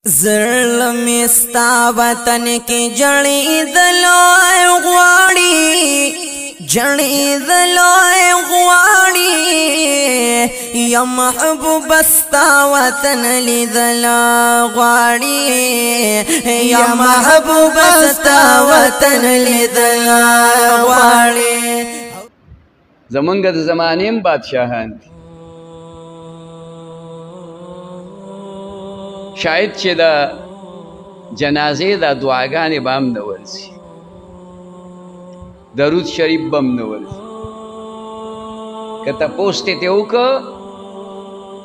زړه مې ستا وطن کې جړېدلو غواړي جړېدلو غواړي یا محبوب ستا وطن لیدلو غواړي یا محبوب ستا وطن لیدلو غواړي. زمونږ د زمانې بادشاهان دي، شاید چې د جنازې د دعاګانې به هم نه ورځي، درود شریف به هم نه ورځي. که تپوس تې وکړه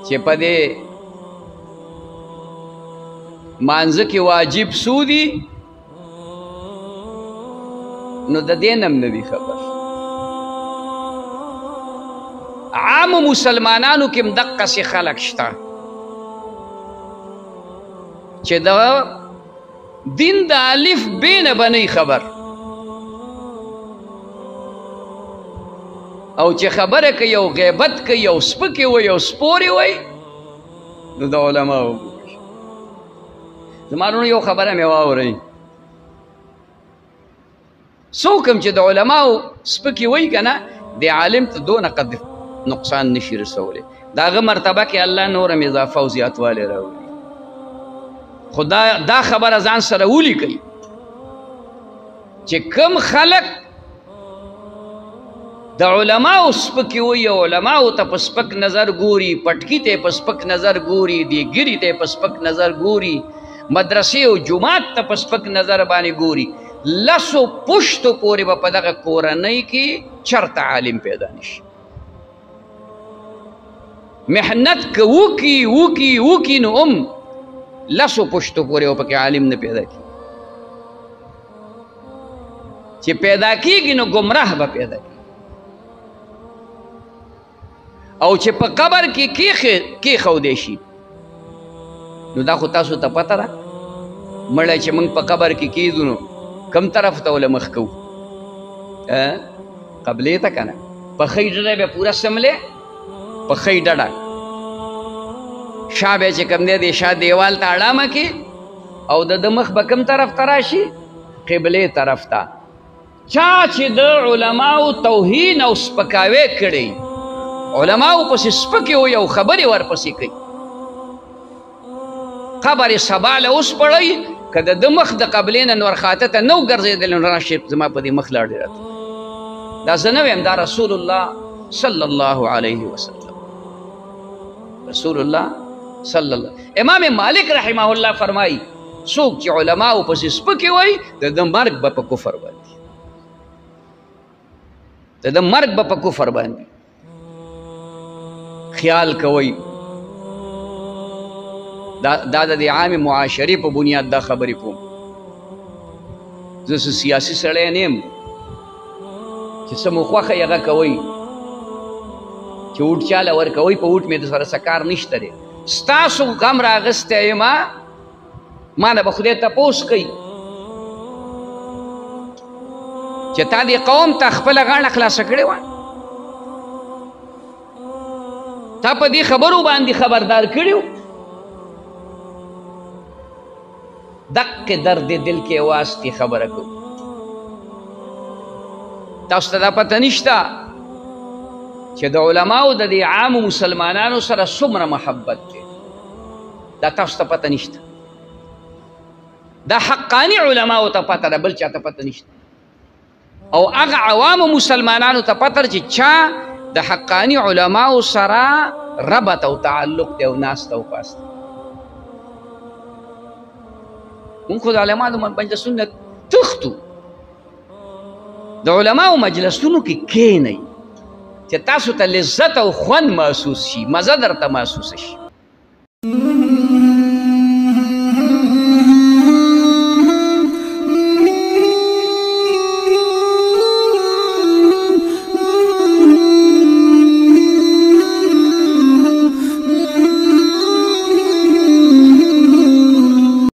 چې په دې مانځه کې واجب څو دي، نو د دې نه هم نه دي خبر. عامو مسلمانانو کې هم دقسې خلک شته چې د دین د الف ب نه به نه خبر، او چې خبره کوي او غیبت کوي او سپکې وي او سپورې وي، نو د علماو زما وروڼو یو خبره مې واورئ، څوک هم چې د علماو سپکې وي که نه، د عالم ته دونه قد نقصان نشي رسولی، د هغه مرتبه کې الله نور هم اضافه او زیاتوالی راوړي. خو دا خبره ځان سره ولیکئ چې کم خلک د علماو سپکې وي او علماو ته په سپک نظر ګوري، پټکي ته په سپک نظر ګوري، دیګري ته په سپک نظر ګوري، مدرسې او جومات ته په سپک نظر باندې ګوري، لسو پشتو پورې به په دغه کورنۍ کې چرته عالم پیدا نشي. محنت که وکي نو لسو پشتو پورې او پکې عالم نه پیدا کی، چې پیدا کیږي نو گمراه به پیدا کی، او چې په قبر کې کېښودی شي، نو دا خو تاسو ته پته ده مړی چې موږ په قبر کې کېږو نو کم طرف ته وله مخ کوو؟ قبلې ته که نه، په ښۍ ډډه به پوره سملې، په ښۍ ډډه شا به چې کوم دی د شا دیوال ته اړامه کې، او د مخ به کوم طرف ته راشي؟ قبلې طرف ته. چا چې د علماو توهین او سپکاوی کړی، علماو پسې سپکې وي او خبرې ورپسې کوي، قبر سبا له اوس پړی، که د مخ د قبلې نه نور خاته ته نه وګرځېدلی نو راشي زما په دې مخ لاړې راته. دا زه نه ویم، دا رسول الله صلی الله علیه وسلم، رسول الله صلی الله. امام مالک رحمه الله فرمایي څوک چې علماو پسې سپکې وایي د ده مرګ به په کفر باندې، د ده مرګ به په کفر باندې. خیال کوئ، دا د عام معاشرې په بنیاد دا خبرې کوم. زه سیاسي سړی نه یم چې څه مو خوښه هغه کوئ، چې اوټ چاله ورکوئ، په اوټ مې د سره څه کار نشته دی. ستاسو غم راغستی یما، ما نه به خدای تپوس کوي چې تا دې قوم ته خپله غاړه خلاصه کړې وه، تا په دې خبرو باندې خبردار کړي وو، دقې درد دل کې واسطې خبره کوو. تاسو ته دا پته نشته چې د علماو د دې عامو مسلمانانو سره څومره محبت دی، دا تاسو ته پته نشته. دا حقاني علماو ته پته ده، بل چا ته پته نشته. او هغه عوامو مسلمانانو ته پته ده چې چا د حقاني علماو سره ربط او تعلق دی او ناسته او پاسته. مونږ خو د علماو مجلسونو تښتو، د علماو مجلسونو کې کښېنئ چې تاسو ته لذت او خوند محسوس شي، مزه درته محسوس شي.